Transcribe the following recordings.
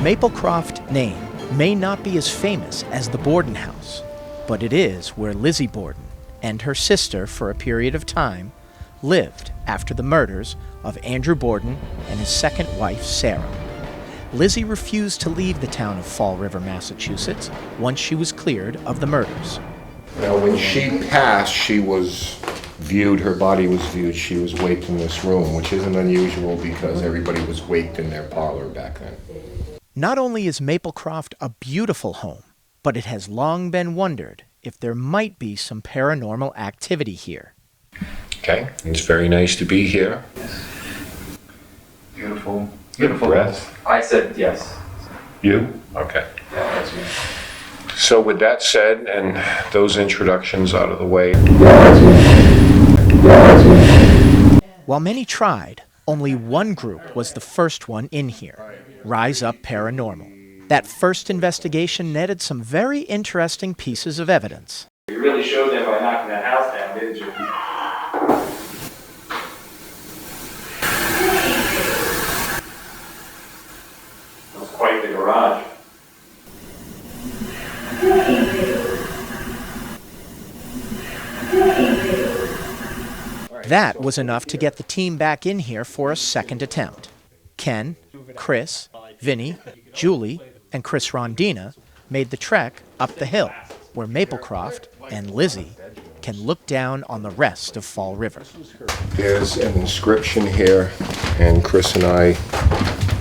Maplecroft name may not be as famous as the Borden house, but it is where Lizzie Borden and her sister, for a period of time, lived after the murders of Andrew Borden and his second wife, Sarah. Lizzie refused to leave the town of Fall River, Massachusetts, once she was cleared of the murders. Now, when she passed, she was viewed, her body was viewed, she was waked in this room, which isn't unusual because everybody was waked in their parlor back then. Not only is Maplecroft a beautiful home, but it has long been wondered if there might be some paranormal activity here. Okay, it's very nice to be here. Beautiful. Beautiful breath. I said yes. You? Okay. Yeah, that's me. So with that said, and those introductions out of the way. While many tried, only one group was the first one in here, RISEUP Paranormal. That first investigation netted some very interesting pieces of evidence. You really showed them by knocking that house down, didn't you? That was quite the garage. That was enough to get the team back in here for a second attempt. Ken, Chris, Vinny, Julie, and Chris Rondina made the trek up the hill, where Maplecroft and Lizzie can look down on the rest of Fall River. There's an inscription here, and Chris and I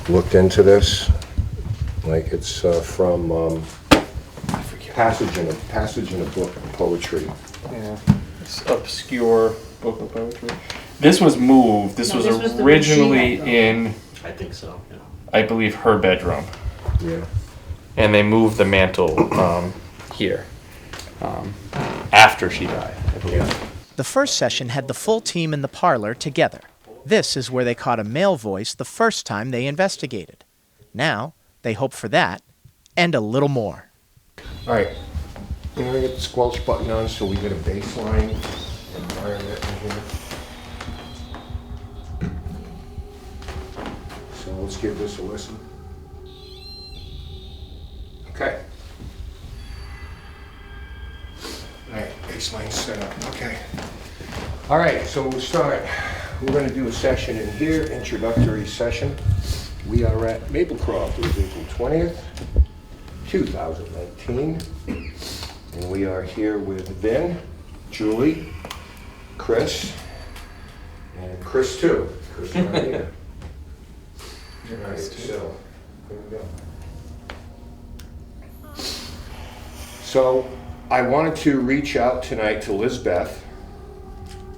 looked into this. Like it's from passage in a book of poetry. Yeah, it's obscure book of poetry. This was moved. This was originally in, I think so, yeah. I believe, her bedroom. Yeah. And they moved the mantle here after she died, I believe. The first session had the full team in the parlor together. This is where they caught a male voice the first time they investigated. Now, they hope for that and a little more. All right, we're gonna get the squelch button on so we get a baseline environment in here. So let's give this a listen. Okay. All right, baseline set up, okay. All right, so we'll start. We're gonna do a session in here, introductory session. We are at Maplecroft, it was April 20th. 2019, and we are here with Vin, Julie, Chris, and Chris too. Chris right here. All right, so here we go. So I wanted to reach out tonight to Lizbeth,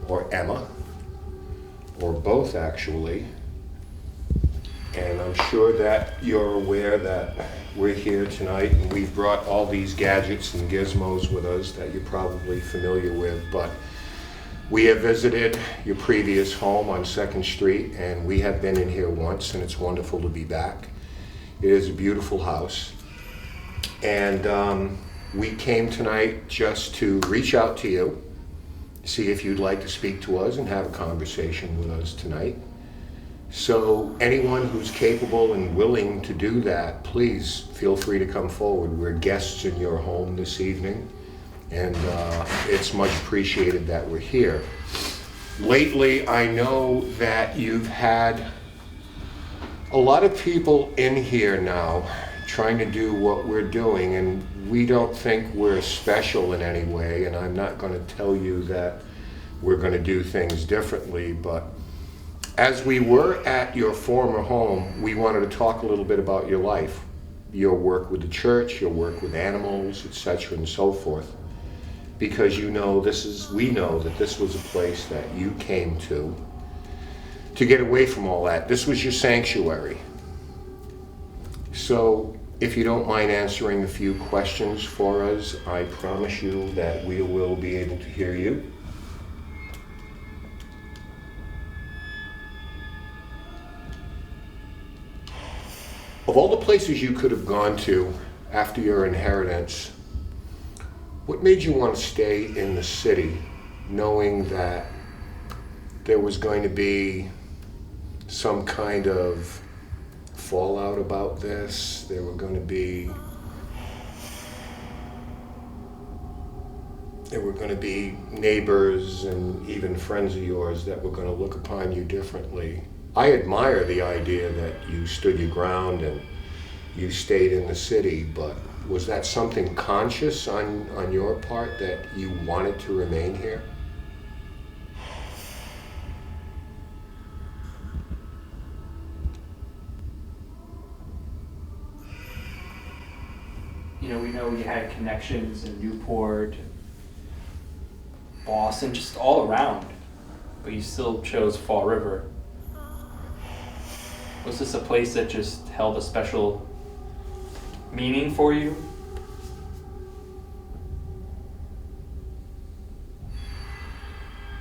or Emma, or both actually, and I'm sure that you're aware that we're here tonight and we've brought all these gadgets and gizmos with us that you're probably familiar with, but we have visited your previous home on 2nd Street and we have been in here once and it's wonderful to be back. It is a beautiful house, and we came tonight just to reach out to you, see if you'd like to speak to us and have a conversation with us tonight. So anyone who's capable and willing to do that, please feel free to come forward. We're guests in your home this evening, and it's much appreciated that we're here. Lately, I know that you've had a lot of people in here now trying to do what we're doing, and we don't think we're special in any way, and I'm not going to tell you that we're going to do things differently, but as we were at your former home, we wanted to talk a little bit about your life, your work with the church, your work with animals, etc., and so forth. Because we know that this was a place that you came to get away from all that. This was your sanctuary. So if you don't mind answering a few questions for us, I promise you that we will be able to hear you. Of all the places you could have gone to after your inheritance, what made you want to stay in the city, knowing that there was going to be some kind of fallout about this. There were going to be neighbors and even friends of yours that were going to look upon you differently. I admire the idea that you stood your ground and you stayed in the city, but was that something conscious on your part that you wanted to remain here? You know, we know you had connections in Newport, Boston, just all around, but you still chose Fall River. Was this a place that just held a special meaning for you?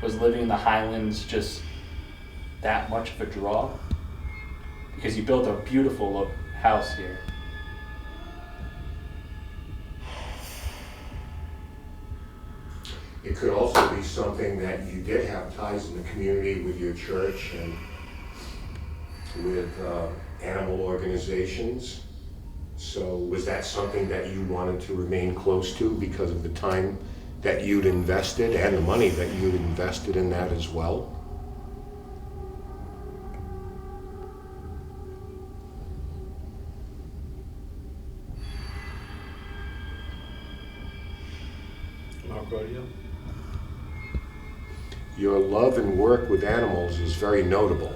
Was living in the Highlands just that much of a draw? Because you built a beautiful house here. It could also be something that you did have ties in the community with your church and with animal organizations. So was that something that you wanted to remain close to because of the time that you'd invested and the money that you'd invested in that as well? Your love and work with animals is very notable.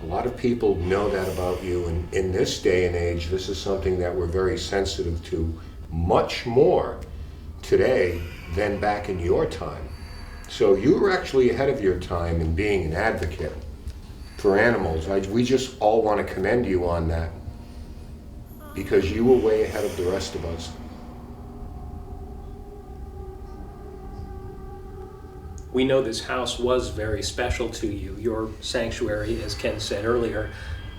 A lot of people know that about you, and in this day and age, this is something that we're very sensitive to, much more today than back in your time. So you were actually ahead of your time in being an advocate for animals. We just all want to commend you on that, because you were way ahead of the rest of us. We know this house was very special to you. Your sanctuary, as Ken said earlier,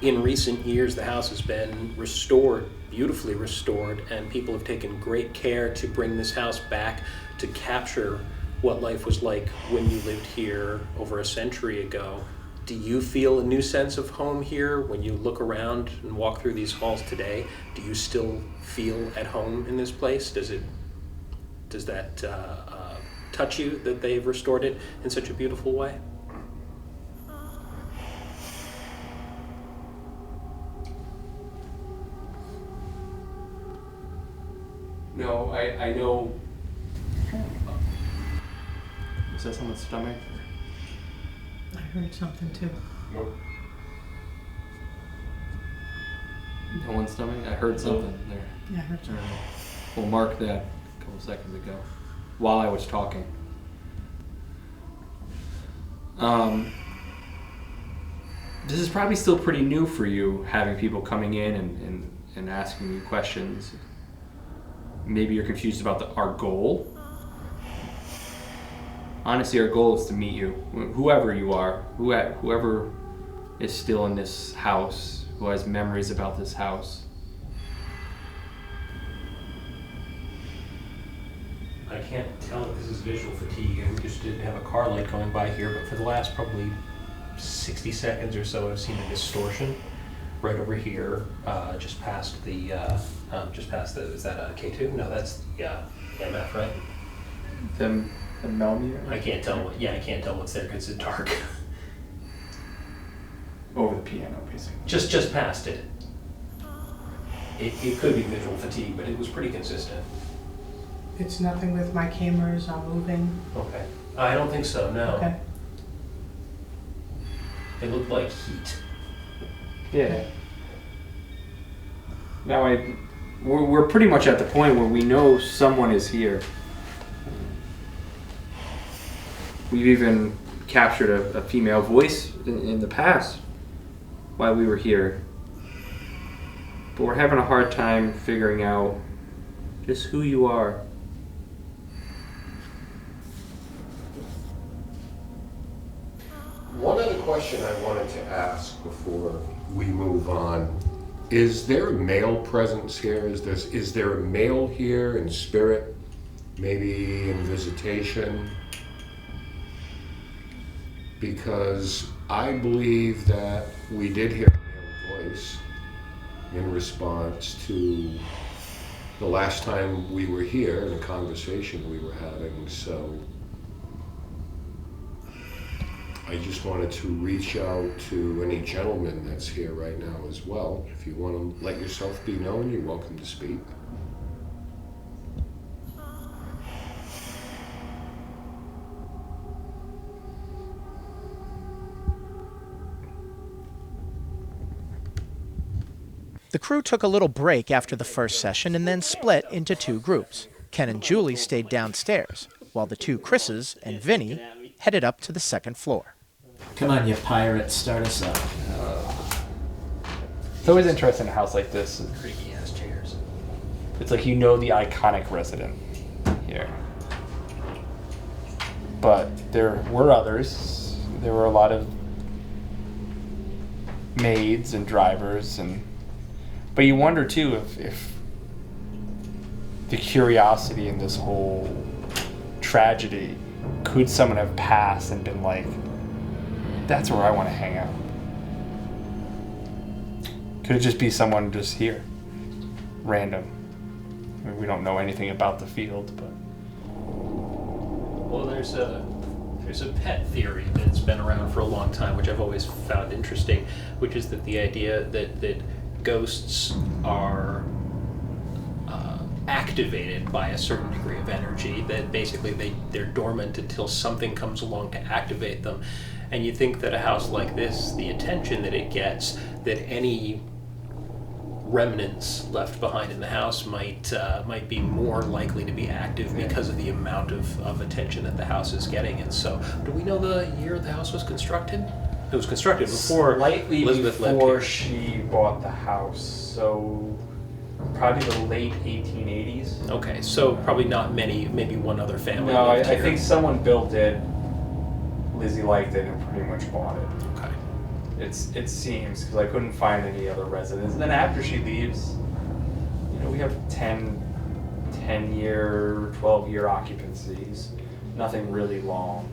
in recent years the house has been restored, beautifully restored, and people have taken great care to bring this house back to capture what life was like when you lived here over a century ago. Do you feel a new sense of home here when you look around and walk through these halls today? Do you still feel at home in this place? Does that touch you that they've restored it in such a beautiful way? No, I know. Was that someone's stomach? I heard something too. Nope. No one's stomach? I heard something there. Yeah, I heard something. We'll mark that a couple seconds ago while I was talking. This is probably still pretty new for you, having people coming in and asking you questions. Maybe you're confused about our goal. Honestly, our goal is to meet you, whoever you are, whoever is still in this house, who has memories about this house. I can't tell if this is visual fatigue. We just didn't have a car light going by here, but for the last probably 60 seconds or so, I've seen a distortion right over here, just past the, is that a K2? No, that's, MF, right? The millimeter? I can't tell I can't tell what's there because it's dark. Over the piano, basically. Just past it. It could be visual fatigue, but it was pretty consistent. It's nothing with my cameras moving. Okay. I don't think so, no. Okay. It looked like heat. Yeah. Now we're pretty much at the point where we know someone is here. We've even captured a female voice in the past while we were here. But we're having a hard time figuring out just who you are. One other question I wanted to ask before we move on. Is there a male presence here? Is there a male here in spirit? Maybe in visitation? Because I believe that we did hear a male voice in response to the last time we were here and the conversation we were having. So I just wanted to reach out to any gentleman that's here right now as well. If you want to let yourself be known, you're welcome to speak. The crew took a little break after the first session and then split into two groups. Ken and Julie stayed downstairs, while the two Chris's and Vinny headed up to the second floor. Come on, you pirates, start us up. It's always interesting in a house like this. Creaky ass chairs. It's like you know the iconic resident here. But there were others. There were a lot of maids and drivers, but you wonder too if the curiosity in this whole tragedy, could someone have passed and been like, that's where I want to hang out? Could it just be someone just here, random? I mean, we don't know anything about the field, but Well, there's a pet theory that's been around for a long time, which I've always found interesting, which is that the idea that ghosts are activated by a certain degree of energy, that basically they're dormant until something comes along to activate them. And you think that a house like this, the attention that it gets, that any remnants left behind in the house might be more likely to be active because of the amount of attention that the house is getting. And so, do we know the year the house was constructed? It was constructed before slightly Elizabeth lived before here. she bought the house, so probably the late 1880s. Okay, so probably not many, maybe one other family No, I lived here. think someone built it. Lizzie liked it and pretty much bought it. Okay. It seems, because I couldn't find any other residents. And then after she leaves, we have 10-year, 12-year occupancies. Nothing really long.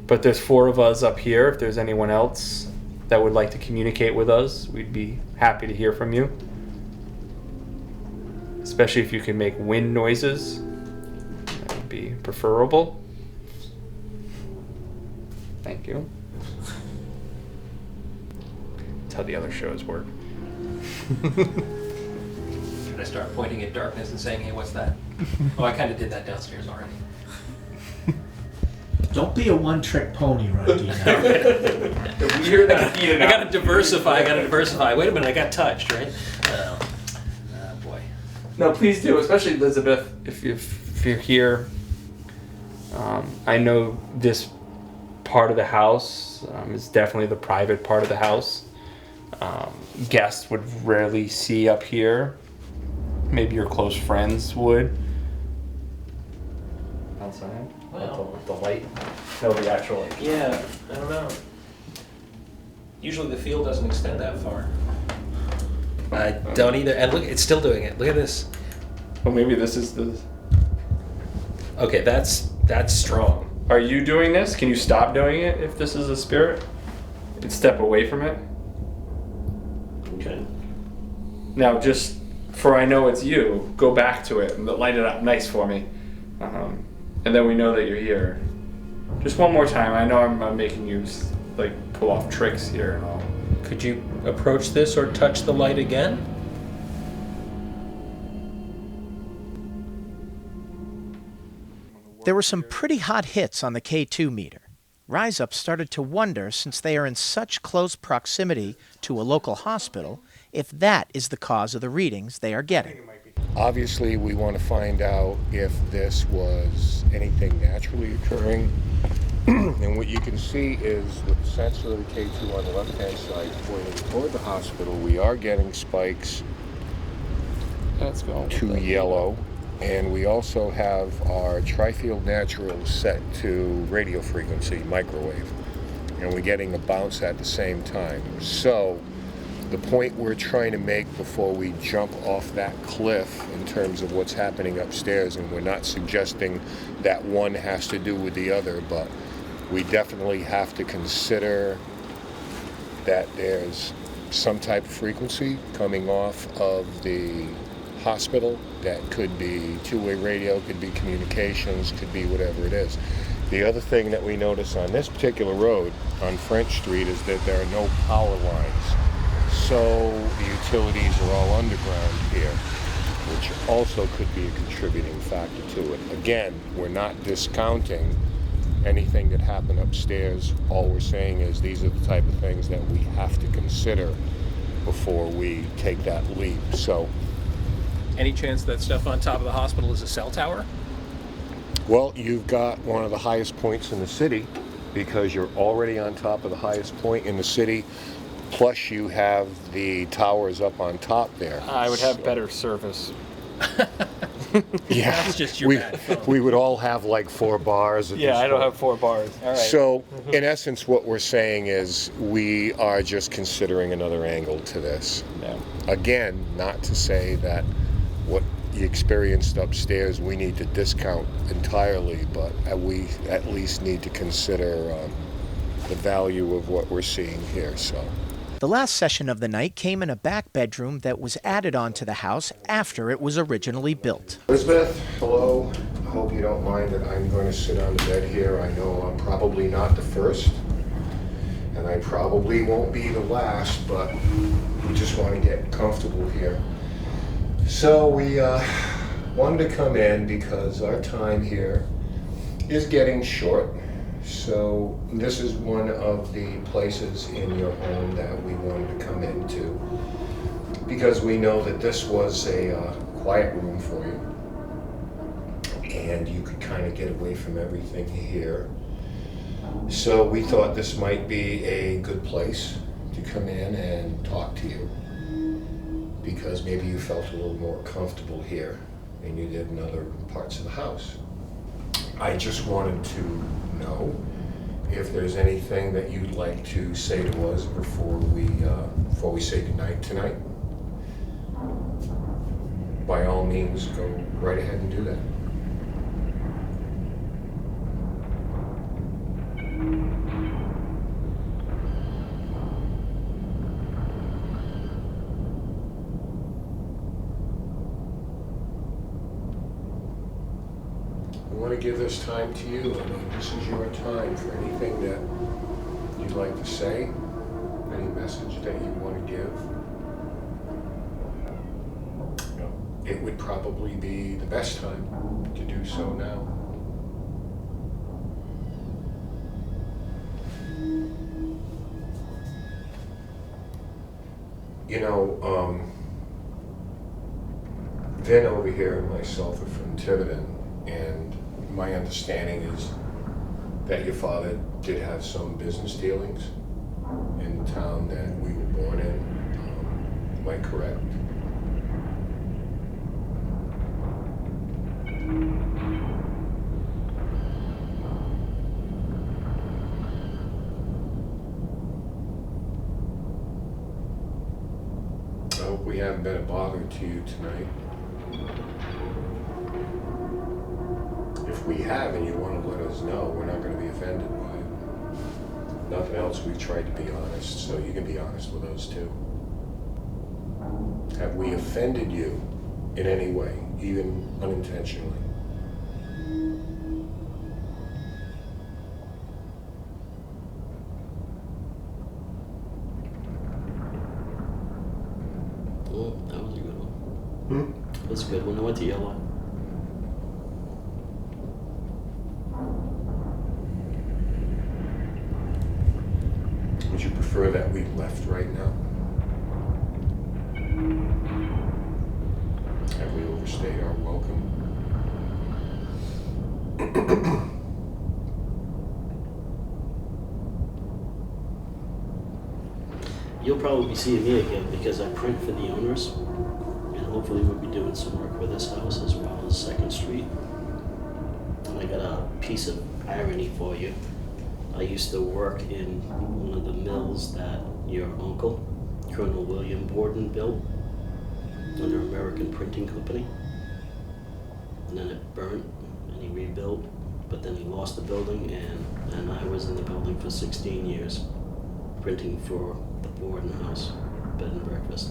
But there's 4 of us up here. If there's anyone else that would like to communicate with us, we'd be happy to hear from you. Especially if you can make wind noises. That would be preferable. Thank you. That's how the other shows work. Should I start pointing at darkness and saying, hey, what's that? Oh, I kind of did that downstairs already. Don't be a one-trick pony, Rodino. I gotta diversify. Wait a minute, I got touched, right? Oh, boy. No, please do, especially Elizabeth, if you're here. I know this part of the house is definitely the private part of the house. Guests would rarely see up here. Maybe your close friends would. Outside? Well. The light? No, the actual light. Yeah, I don't know. Usually the field doesn't extend that far. I don't either. And look, it's still doing it. Look at this. Well, maybe this is the... Okay, that's strong. Are you doing this? Can you stop doing it if this is a spirit? And step away from it? Okay. Now, just for I know it's you, go back to it and light it up nice for me. And then we know that you're here. Just one more time. I know I'm making you pull off tricks here and all. Could you approach this or touch the light again? There were some pretty hot hits on the K2 meter. RISEUP started to wonder, since they are in such close proximity to a local hospital, if that is the cause of the readings they are getting. Obviously, we want to find out if this was anything naturally occurring. And what you can see is with the sensor of the K2 on the left-hand side pointing toward the hospital, we are getting spikes to yellow. And we also have our tri-field natural set to radio frequency, microwave. And we're getting a bounce at the same time. So the point we're trying to make before we jump off that cliff in terms of what's happening upstairs, and we're not suggesting that one has to do with the other, but we definitely have to consider that there's some type of frequency coming off of the hospital. That could be two-way radio, could be communications, could be whatever it is. The other thing that we notice on this particular road on French Street is that there are no power lines. So the utilities are all underground here, which also could be a contributing factor to it. Again, we're not discounting anything that happened upstairs. All we're saying is these are the type of things that we have to consider before we take that leap. So, Any chance that stuff on top of the hospital is a cell tower? well, you've got one of the highest points in the city because you're already on top of the highest point in the city. Plus, you have the towers up on top there. I would have So- better service. Yeah, That's just your bad phone. we would all have like 4 bars. At Yeah, this I don't point. have 4 bars. All right. So, in essence, what we're saying is we are just considering another angle to this. Yeah. Again, not to say that what you experienced upstairs we need to discount entirely, but we at least need to consider the value of what we're seeing here. So. The last session of the night came in a back bedroom that was added onto the house after it was originally built. Elizabeth, hello. I hope you don't mind that I'm going to sit on the bed here. I know I'm probably not the first, and I probably won't be the last, but we just want to get comfortable here. So we wanted to come in because our time here is getting short. So this is one of the places in your home that we wanted to come into because we know that this was a quiet room for you and you could kind of get away from everything here. So we thought this might be a good place to come in and talk to you because maybe you felt a little more comfortable here than you did in other parts of the house. I just wanted to know if there's anything that you'd like to say to us before we say goodnight tonight. By all means, go right ahead and do that. I want to give this time to you. I mean, this is your time for anything that you'd like to say, any message that you want to give. It would probably be the best time to do so now. You know, Vin over here and myself are from Tiverton, and my understanding is that your father did have some business dealings in the town that we were born in. Am I correct? I hope we haven't been a bother to you tonight. If we have and you want to let us know, we're not going to be offended by it. Nothing else, we've tried to be honest, so you can be honest with us too. Have we offended you in any way, even unintentionally? Oh, that was a good one. That's a good one. I went to yellow. Would you prefer that we left right now? Have we overstayed our welcome? You'll probably be seeing me again because I print for the owners, and hopefully we'll be doing some work with this house as well as 2nd Street. And I got a piece of irony for you. I used to work in one of the mills that your uncle, Colonel William Borden, built under American Printing Company. And then it burnt and he rebuilt, but then he lost the building, and I was in the building for 16 years, printing for the Borden house. bed and breakfast.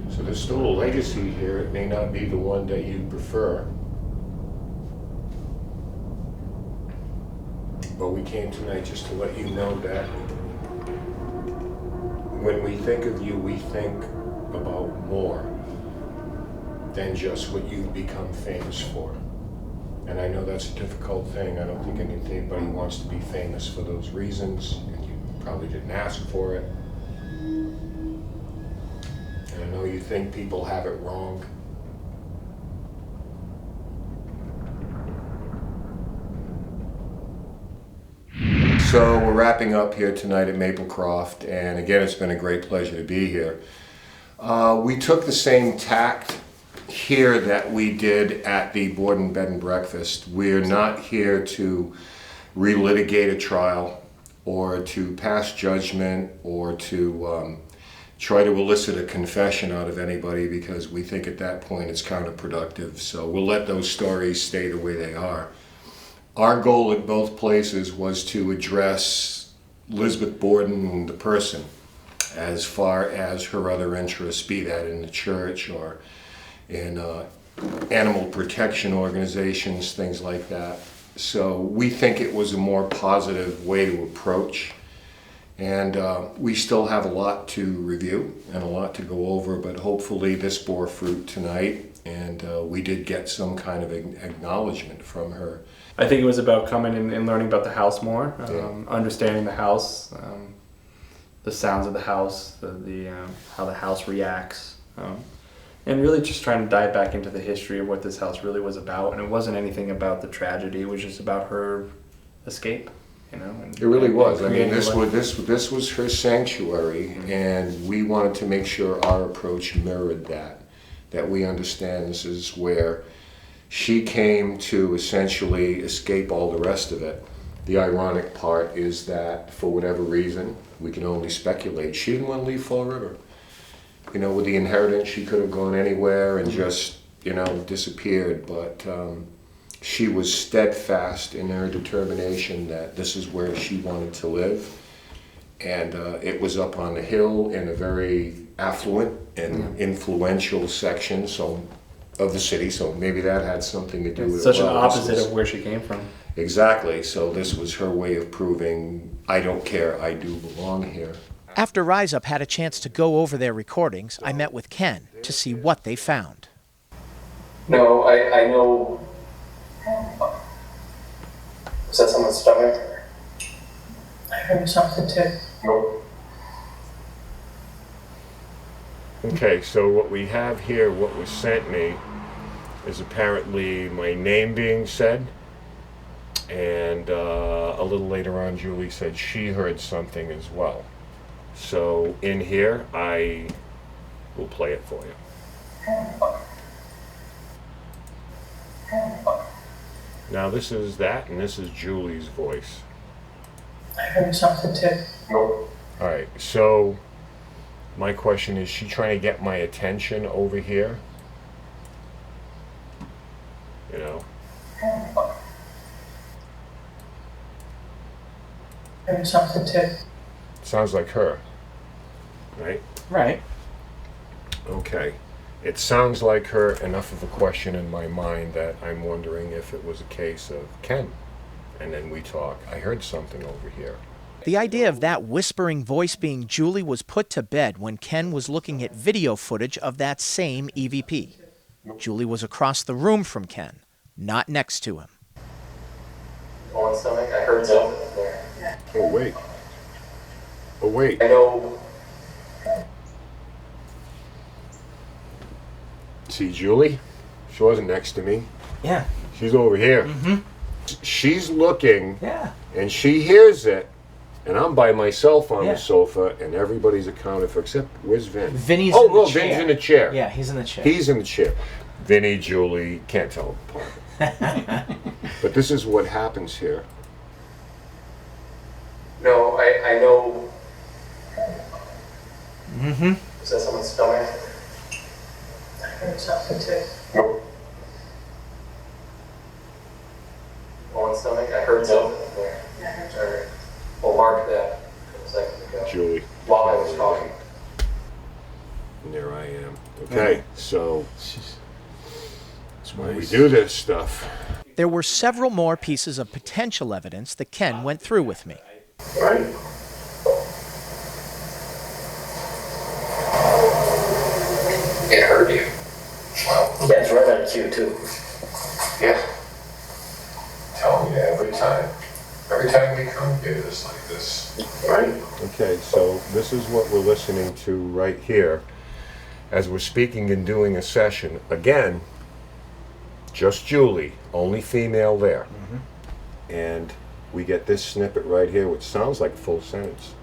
So there's still a legacy here. It may not be the one that you prefer. But we came tonight just to let you know that when we think of you, we think about more than just what you've become famous for. And I know that's a difficult thing. I don't think anybody wants to be famous for those reasons, and you probably didn't ask for it. And I know you think people have it wrong. So we're wrapping up here tonight at Maplecroft, and again, it's been a great pleasure to be here. We took the same tact here that we did at the Borden Bed and Breakfast. We're not here to relitigate a trial or to pass judgment or to try to elicit a confession out of anybody, because we think at that point it's counterproductive. So we'll let those stories stay the way they are. Our goal at both places was to address Lizbeth Borden, the person, as far as her other interests, be that in the church or in animal protection organizations, things like that. So we think it was a more positive way to approach. And we still have a lot to review and a lot to go over, but hopefully this bore fruit tonight, and we did get some kind of acknowledgement from her. I think it was about coming and learning about the house more, understanding the house, the sounds of the house, the how the house reacts, and really just trying to dive back into the history of what this house really was about. And it wasn't anything about the tragedy; it was just about her escape. You know, and, it really was. I mean, this this was her sanctuary, mm-hmm. and we wanted to make sure our approach mirrored that. That we understand this is where she came to essentially escape all the rest of it. The ironic part is that for whatever reason, we can only speculate, she didn't want to leave Fall River. You know, with the inheritance, she could have gone anywhere and just, you know, disappeared. But she was steadfast in her determination that this is where she wanted to live. And it was up on the hill in a very affluent and influential section of the city, so maybe that had something to do with it. Such an opposite of where she came from. Exactly, so this was her way of proving, I don't care, I do belong here. After RISEUP had a chance to go over their recordings, I met with Ken to see what they found. No, I know. Was that someone's stomach? I heard something too. Nope. Okay, so what we have here, what was sent me, is apparently my name being said, and a little later on Julie said she heard something as well. So in here, I will play it for you. Now this is that, and this is Julie's voice. I heard something too. Nope. All right, so my question is she trying to get my attention over here? You know? I heard something too. Sounds like her, right? Right. Okay. It sounds like her, enough of a question in my mind that I'm wondering if it was a case of Ken. And then we talk. I heard something over here. The idea of that whispering voice being Julie was put to bed when Ken was looking at video footage of that same EVP. Julie was across the room from Ken, not next to him. On stomach, I heard something there. Oh, wait. Oh, wait. I know. See Julie? She wasn't next to me. Yeah. She's over here. Mm-hmm. She's looking, Yeah. and she hears it, and I'm by myself on Yeah. the sofa, and everybody's accounted for, except, where's Vin? Vinny's oh, in the well, chair. Vin's in the chair. Yeah, he's in the chair. He's in the chair. Vinny, Julie, can't tell them apart. But this is what happens here. No, I know. Mm-hmm. Was that someone's stomach? Nope. On stomach, I heard something in there. Alright. We'll mark that a second ago. Julie. While I was talking. And there I am. Okay, so when we Nice. do this stuff. There were several more pieces of potential evidence that Ken went through with me. Right. It heard you. Wow. Yeah, it's right on cue too. Yeah. Tell me every time. Every time we come here, it's like this. Right. Okay, so this is what we're listening to right here as we're speaking and doing a session. Again, just Julie, only female there. And we get this snippet right here, which sounds like a full sentence.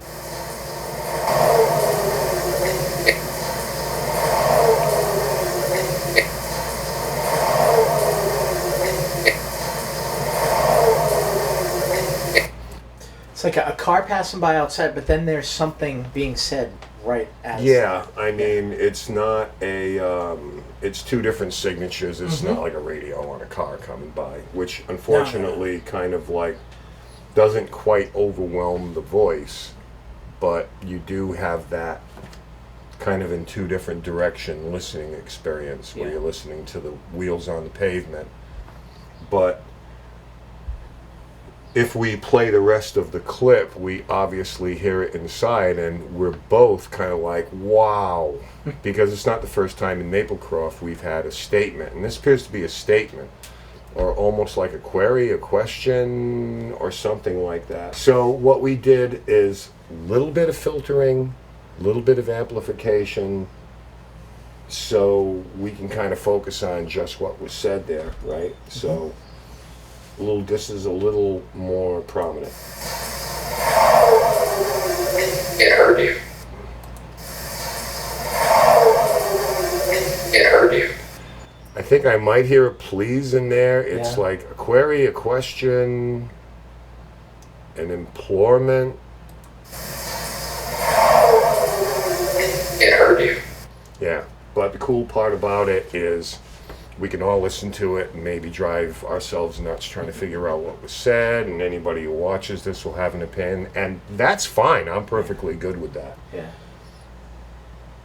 It's like a car passing by outside, but then there's something being said right as. Yeah, I mean, it's not a, it's two different signatures. It's not like a radio on a car coming by, which unfortunately kind of like doesn't quite overwhelm the voice, but you do have that kind of in two different direction listening experience where you're listening to the wheels on the pavement. But if we play the rest of the clip, we obviously hear it inside, and we're both kind of like, wow, because it's not the first time in Maplecroft we've had a statement, and this appears to be a statement, or almost like a query, a question, or something like that. So what we did is a little bit of filtering, a little bit of amplification, so we can kind of focus on just what was said there, right? So this is a little more prominent. It heard you. It heard you. I think I might hear a please in there. It's Yeah. like a query, a question, an implorement. It heard you. Yeah, but the cool part about it is we can all listen to it and maybe drive ourselves nuts trying to figure out what was said, and anybody who watches this will have an opinion, and that's fine. I'm perfectly good with that. Yeah.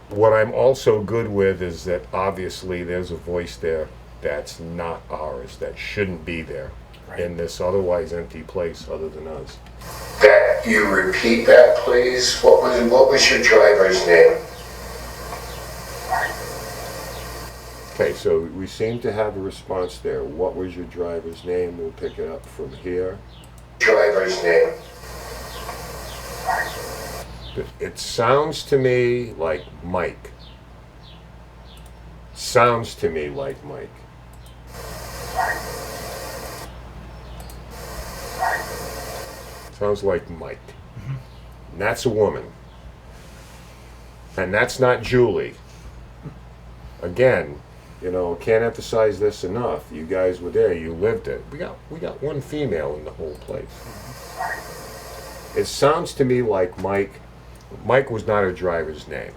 What I'm also good with is that obviously there's a voice there that's not ours, that shouldn't be there in this otherwise empty place other than us. That you repeat that, please. What was your driver's name? Okay, so we seem to have a response there. What was your driver's name? We'll pick it up from here. Driver's name. It sounds to me like Mike. Sounds to me like Mike. Sounds like Mike. And that's a woman. And that's not Julie. Again, you know, can't emphasize this enough. You guys were there, you lived it. We got one female in the whole place. It sounds to me like Mike. Mike was not her driver's name.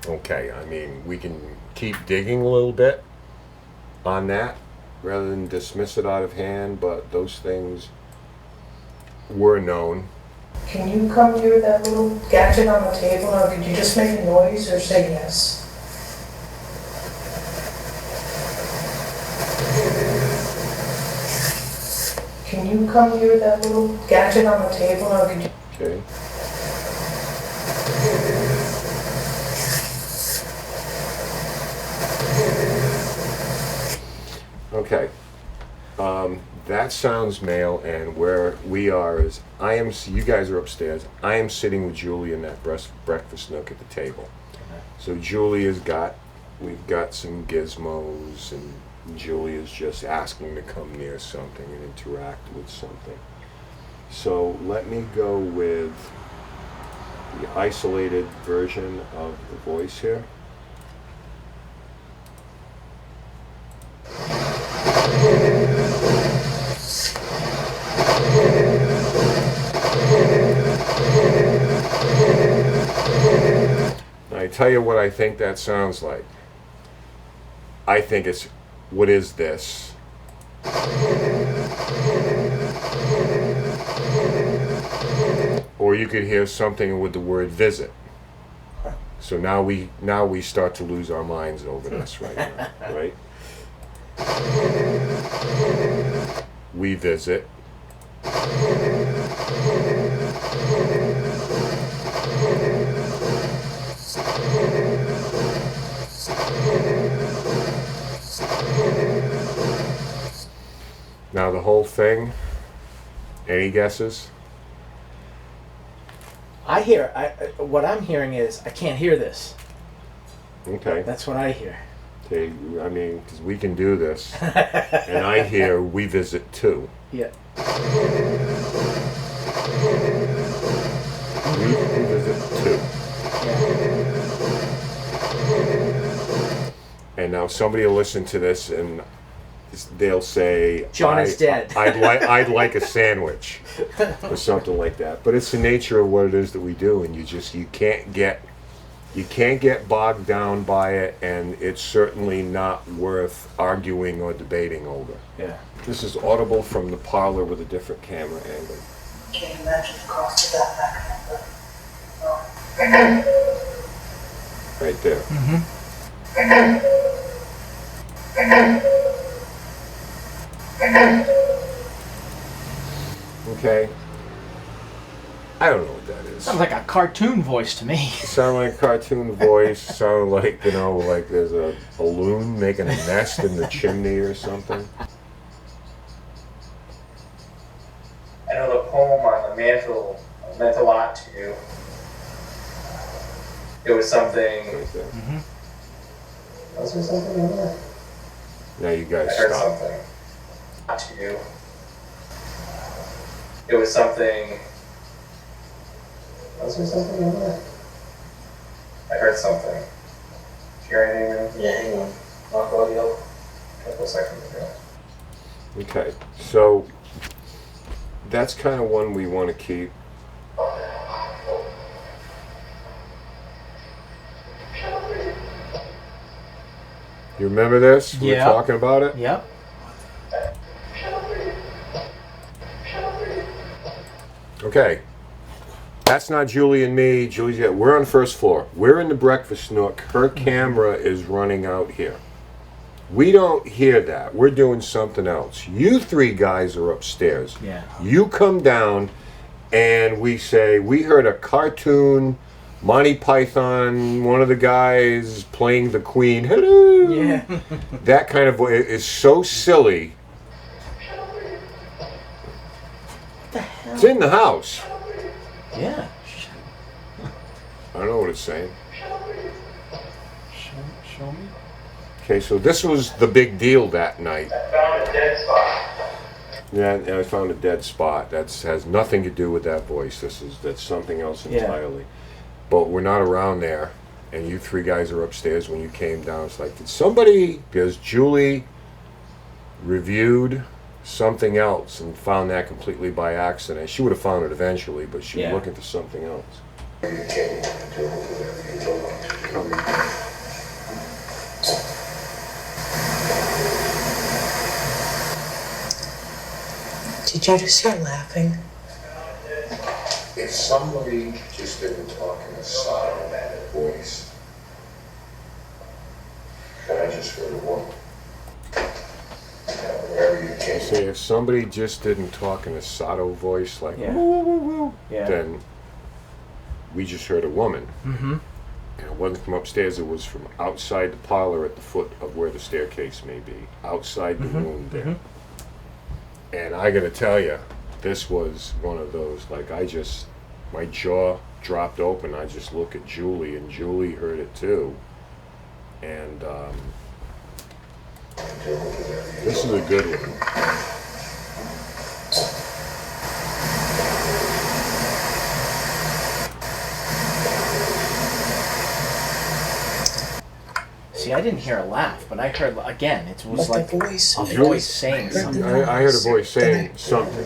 Okay, I mean, we can keep digging a little bit on that rather than dismiss it out of hand, but those things were known. Can you come near that little gadget on the table, or could you just make a noise or say yes? Can you come near that little gadget on the table, or could you... Okay. Okay. That sounds male, and where we are is you guys are upstairs. I am sitting with Julie in that breakfast nook at the table. So we've got some gizmos, and Julie is just asking to come near something and interact with something. So let me go with the isolated version of the voice here. Now I tell you what I think that sounds like. I think it's, what is this? Or you could hear something with the word visit. So now we start to lose our minds over this right now, right? We visit. Now the whole thing, any guesses? What I'm hearing is, I can't hear this. Okay. That's what I hear. Okay, I mean, because we can do this. And I hear we visit too. Yeah. We visit too. And now somebody will listen to this and they'll say, John is dead. I'd like a sandwich or something like that. But it's the nature of what it is that we do, and you can't get bogged down by it, and it's certainly not worth arguing or debating over. Yeah. This is audible from the parlor with a different camera angle. Can you imagine the cost of that back? Right there. Okay. I don't know what that is. Sounds like a cartoon voice to me. Sound like a cartoon voice. Sound like, like there's a balloon making a nest in the chimney or something. I know the poem on the mantle meant a lot to you. It was something. Right there. Was there something in there? Now you guys I heard stop. something. Not to you. It was something. Was there something in there? I heard something. Did you hear anything? Yeah, hang on. Mark audio. A couple seconds ago. Okay, so that's kind of one we want to keep. You remember this? We were Yeah. talking about it? Yep. Okay. That's not Julie and me. We're on the first floor. We're in the breakfast nook. Her camera is running out here. We don't hear that. We're doing something else. You three guys are upstairs. Yeah. You come down and we say, we heard a cartoon, Monty Python, one of the guys playing the Queen. Hello! Yeah. That kind of voice is so silly. What the hell? It's in the house. Yeah. I don't know what it's saying. Show me. Okay, so this was the big deal that night. I found a dead spot. Yeah, I found a dead spot. That has nothing to do with that voice. That's something else entirely. But we're not around there, and you three guys are upstairs when you came down. It's like, did somebody, because Julie reviewed something else and found that completely by accident. She would have found it eventually, but she was looking for something else. Did you just start laughing? If somebody just didn't talk in a silent voice, and I just heard a woman, wherever you came Say, if somebody just didn't talk in a Sato voice, like, Yeah. woo, woo, woo, Yeah. then we just heard a woman. Mm-hmm. And it wasn't from upstairs, it was from outside the parlor at the foot of where the staircase may be, outside the room there. And I gotta tell you, this was one of those, like, my jaw dropped open. I just look at Julie, and Julie heard it too. And this is a good one. See, I didn't hear a laugh, but I heard, again, it was Like like the voice. a voice saying something. I heard a voice saying something.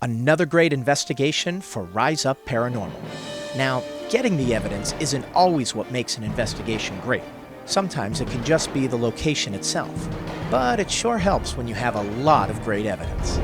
Another great investigation for Rise Up Paranormal. Now, getting the evidence isn't always what makes an investigation great. Sometimes it can just be the location itself. But it sure helps when you have a lot of great evidence.